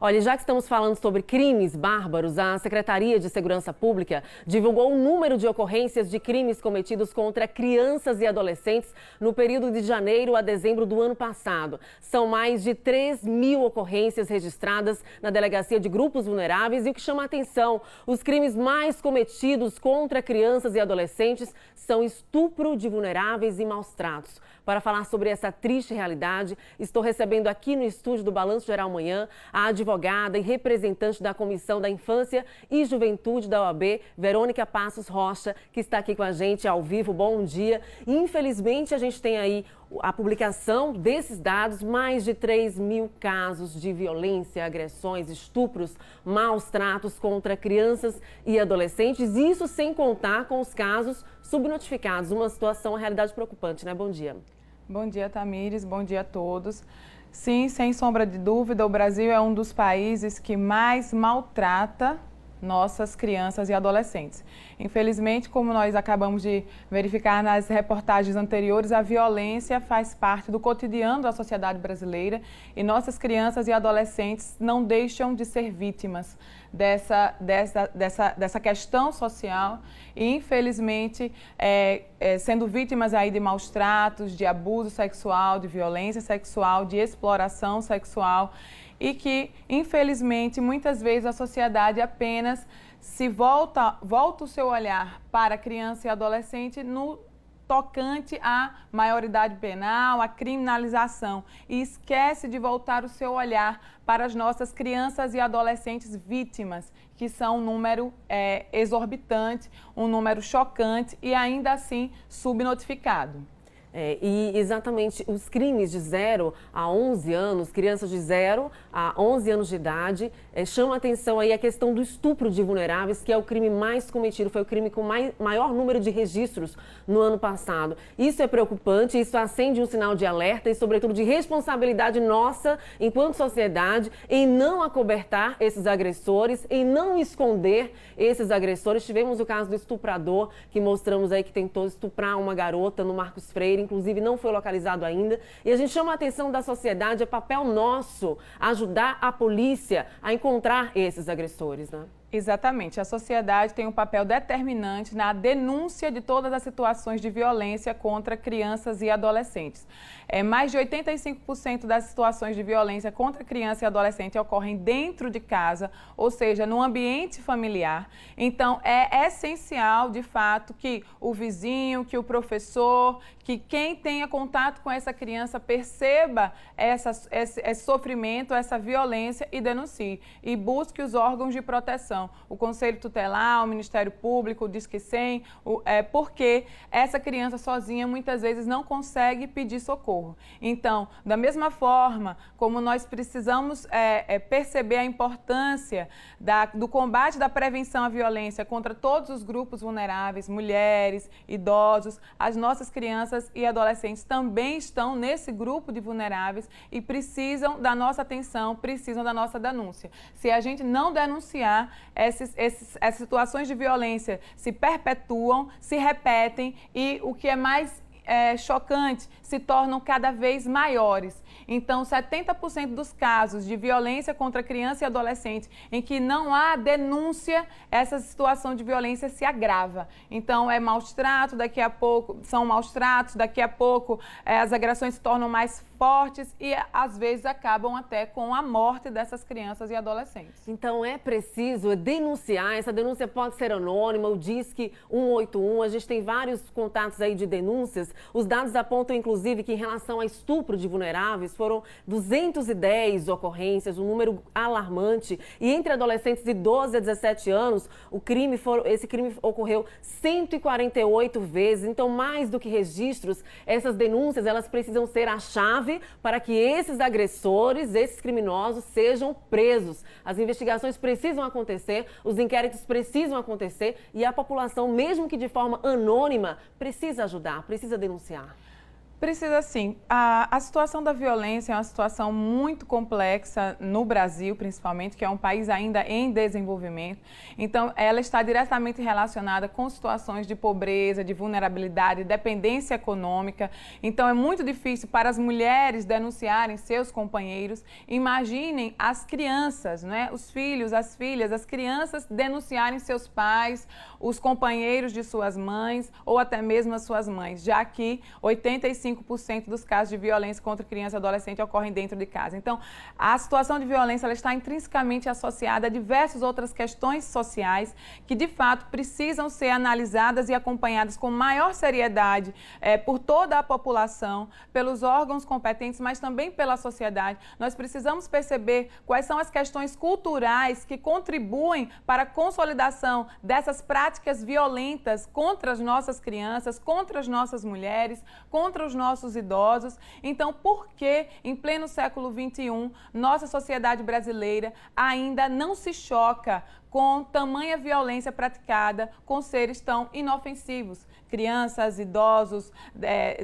Olha, já que estamos falando sobre crimes bárbaros, a Secretaria de Segurança Pública divulgou o número de ocorrências de crimes cometidos contra crianças e adolescentes no período de janeiro a dezembro do ano passado. São mais de 3.000 ocorrências registradas na Delegacia de Grupos Vulneráveis e o que chama a atenção, os crimes mais cometidos contra crianças e adolescentes são estupro de vulneráveis e maus tratos. Para falar sobre essa triste realidade, estou recebendo aqui no estúdio do Balanço Geral Manhã a advogada e representante da Comissão da Infância e Juventude da OAB, Verônica Passos Rocha, que está aqui com a gente ao vivo. Bom dia. Infelizmente, a gente tem aí a publicação desses dados, mais de 3.000 casos de violência, agressões, estupros, maus tratos contra crianças e adolescentes. Isso sem contar com os casos subnotificados. Uma situação, uma realidade preocupante, né? Bom dia. Bom dia, Tamires. Bom dia a todos. Sim, sem sombra de dúvida, o Brasil é um dos países que mais maltrata nossas crianças e adolescentes. Infelizmente, como nós acabamos de verificar nas reportagens anteriores, a violência faz parte do cotidiano da sociedade brasileira e nossas crianças e adolescentes não deixam de ser vítimas dessa questão social e, infelizmente, sendo vítimas aí de maus tratos, de abuso sexual, de violência sexual, de exploração sexual e que, infelizmente, muitas vezes a sociedade apenas se volta o seu olhar para a criança e adolescente no tocante à maioridade penal, à criminalização e esquece de voltar o seu olhar para as nossas crianças e adolescentes vítimas, que são um número exorbitante, um número chocante e ainda assim subnotificado. E exatamente os crimes de 0 a 11 anos, crianças de 0 a 11 anos de idade, chama a atenção aí a questão do estupro de vulneráveis, que é o crime mais cometido, foi o crime com maior número de registros no ano passado. Isso é preocupante, isso acende um sinal de alerta e, sobretudo, de responsabilidade nossa, enquanto sociedade, em não acobertar esses agressores, em não esconder esses agressores. Tivemos o caso do estuprador, que mostramos aí que tentou estuprar uma garota no Marcos Freire, inclusive não foi localizado ainda. E a gente chama a atenção da sociedade, é papel nosso ajudar a polícia a encontrar esses agressores, né? Exatamente. A sociedade tem um papel determinante na denúncia de todas as situações de violência contra crianças e adolescentes. Mais de 85% das situações de violência contra criança e adolescente ocorrem dentro de casa, ou seja, no ambiente familiar. Então, é essencial, de fato, que o vizinho, que o professor, que quem tenha contato com essa criança perceba esse sofrimento, essa violência e denuncie. E busque os órgãos de proteção. O Conselho Tutelar, o Ministério Público, o Disque 100, porque essa criança sozinha muitas vezes não consegue pedir socorro. Então, da mesma forma como nós precisamos perceber a importância do combate da prevenção à violência contra todos os grupos vulneráveis, mulheres, idosos, as nossas crianças e adolescentes também estão nesse grupo de vulneráveis e precisam da nossa atenção, precisam da nossa denúncia. Se a gente não denunciar, essas situações de violência se perpetuam, se repetem e o que é mais chocante, se tornam cada vez maiores. Então, 70% dos casos de violência contra criança e adolescente em que não há denúncia, essa situação de violência se agrava. Então, é maus tratos, daqui a pouco são maus tratos, daqui a pouco as agressões se tornam mais fortes e às vezes acabam até com a morte dessas crianças e adolescentes. Então é preciso denunciar, essa denúncia pode ser anônima, o Disque 181, a gente tem vários contatos aí de denúncias. Os dados apontam inclusive que em relação a estupro de vulneráveis foram 210 ocorrências, um número alarmante. E entre adolescentes de 12 a 17 anos, esse crime ocorreu 148 vezes. Então, mais do que registros, essas denúncias elas precisam ser a chave para que esses agressores, esses criminosos sejam presos. As investigações precisam acontecer, os inquéritos precisam acontecer e a população, mesmo que de forma anônima, precisa ajudar, precisa denunciar. Precisa sim. A situação da violência é uma situação muito complexa no Brasil, principalmente, que é um país ainda em desenvolvimento. Então, ela está diretamente relacionada com situações de pobreza, de vulnerabilidade, dependência econômica. Então, é muito difícil para as mulheres denunciarem seus companheiros. Imaginem as crianças, né? Os filhos, as filhas, as crianças denunciarem seus pais, os companheiros de suas mães ou até mesmo as suas mães, já que 85% dos casos de violência contra criança e adolescente ocorrem dentro de casa. Então, a situação de violência ela está intrinsecamente associada a diversas outras questões sociais que, de fato, precisam ser analisadas e acompanhadas com maior seriedade por toda a população, pelos órgãos competentes, mas também pela sociedade. Nós precisamos perceber quais são as questões culturais que contribuem para a consolidação dessas práticas violentas contra as nossas crianças, contra as nossas mulheres, contra os nossos idosos. Então, por que, em pleno século XXI, nossa sociedade brasileira ainda não se choca com tamanha violência praticada com seres tão inofensivos? Crianças, idosos,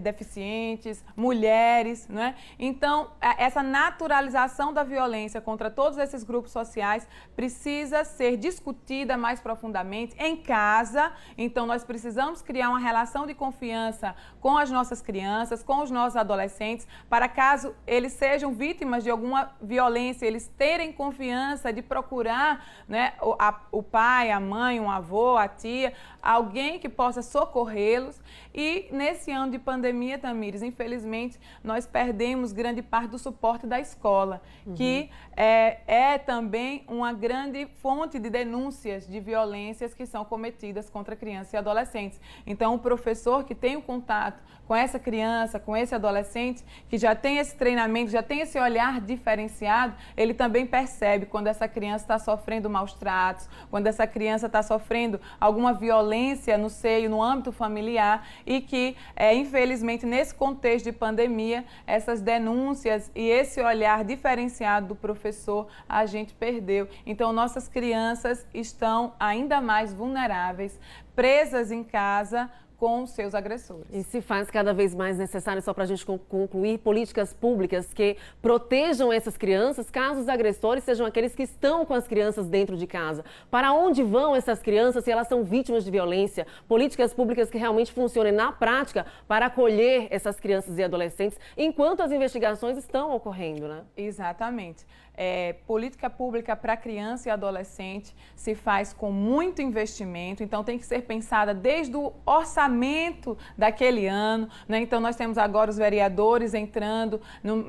deficientes, mulheres, né? Então, essa naturalização da violência contra todos esses grupos sociais precisa ser discutida mais profundamente em casa. Então, nós precisamos criar uma relação de confiança com as nossas crianças, com os nossos adolescentes, para caso eles sejam vítimas de alguma violência, eles terem confiança de procurar, né, o pai, a mãe, um avô, a tia, alguém que possa socorrê-los. E nesse ano de pandemia, Tamires, infelizmente, nós perdemos grande parte do suporte da escola, que é também uma grande fonte de denúncias de violências que são cometidas contra crianças e adolescentes. Então, o professor que tem o contato com essa criança, com esse adolescente, que já tem esse treinamento, já tem esse olhar diferenciado, ele também percebe quando essa criança está sofrendo maus tratos, quando essa criança está sofrendo alguma violência no seio, no âmbito familiar, e que, infelizmente, nesse contexto de pandemia, essas denúncias e esse olhar diferenciado do professor, a gente perdeu. Então, nossas crianças estão ainda mais vulneráveis, presas em casa, com seus agressores. E se faz cada vez mais necessário, só para a gente concluir, políticas públicas que protejam essas crianças, caso os agressores sejam aqueles que estão com as crianças dentro de casa. Para onde vão essas crianças se elas são vítimas de violência? Políticas públicas que realmente funcionem na prática para acolher essas crianças e adolescentes enquanto as investigações estão ocorrendo, né? Exatamente. Política pública para criança e adolescente se faz com muito investimento, então tem que ser pensada desde o orçamento daquele ano, né? Então nós temos agora os vereadores entrando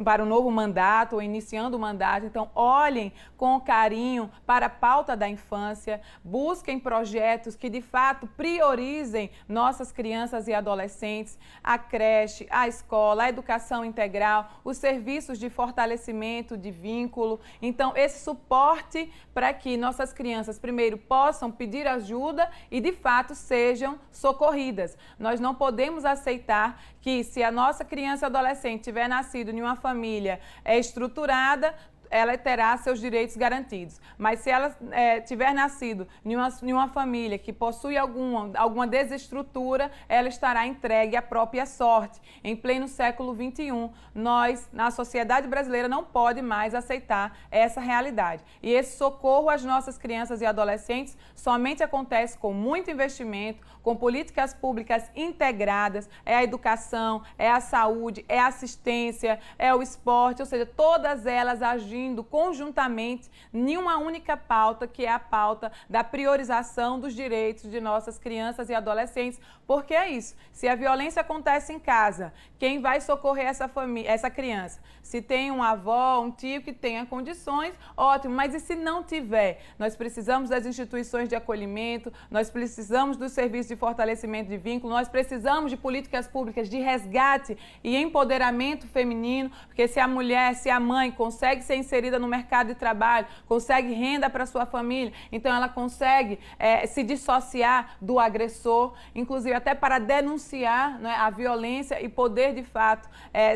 para o novo mandato, ou iniciando o mandato, então olhem com carinho para a pauta da infância, busquem projetos que de fato priorizem nossas crianças e adolescentes, a creche, a escola, a educação integral, os serviços de fortalecimento de vínculo. Então, esse suporte para que nossas crianças, primeiro, possam pedir ajuda e, de fato, sejam socorridas. Nós não podemos aceitar que, se a nossa criança ou adolescente tiver nascido em uma família estruturada, ela terá seus direitos garantidos. Mas se ela tiver nascido em uma família que possui alguma desestrutura, ela estará entregue à própria sorte. Em pleno século XXI, nós, na sociedade brasileira, não pode mais aceitar essa realidade. E esse socorro às nossas crianças e adolescentes somente acontece com muito investimento, com políticas públicas integradas, é a educação, é a saúde, é a assistência, é o esporte, ou seja, todas elas agindo conjuntamente em uma única pauta, que é a pauta da priorização dos direitos de nossas crianças e adolescentes. Porque é isso, se a violência acontece em casa, quem vai socorrer essa criança? Se tem um avó, um tio que tenha condições, ótimo, mas e se não tiver? Nós precisamos das instituições de acolhimento, nós precisamos dos serviços de fortalecimento de vínculo, nós precisamos de políticas públicas de resgate e empoderamento feminino, porque se a mulher, se a mãe consegue ser inserida no mercado de trabalho, consegue renda para sua família, então ela consegue se dissociar do agressor, inclusive até para denunciar, né, a violência e poder, de fato,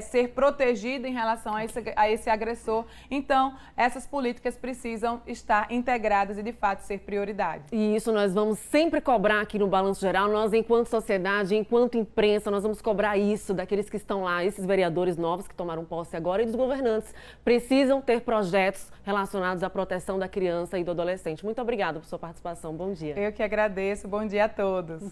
ser protegida em relação a esse agressor. Então, essas políticas precisam estar integradas e, de fato, ser prioridade. E isso nós vamos sempre cobrar aqui no Balanço Geral. Nós, enquanto sociedade, enquanto imprensa, nós vamos cobrar isso daqueles que estão lá, esses vereadores novos que tomaram posse agora e dos governantes. Precisam ter projetos relacionados à proteção da criança e do adolescente. Muito obrigada por sua participação. Bom dia. Eu que agradeço. Bom dia a todos.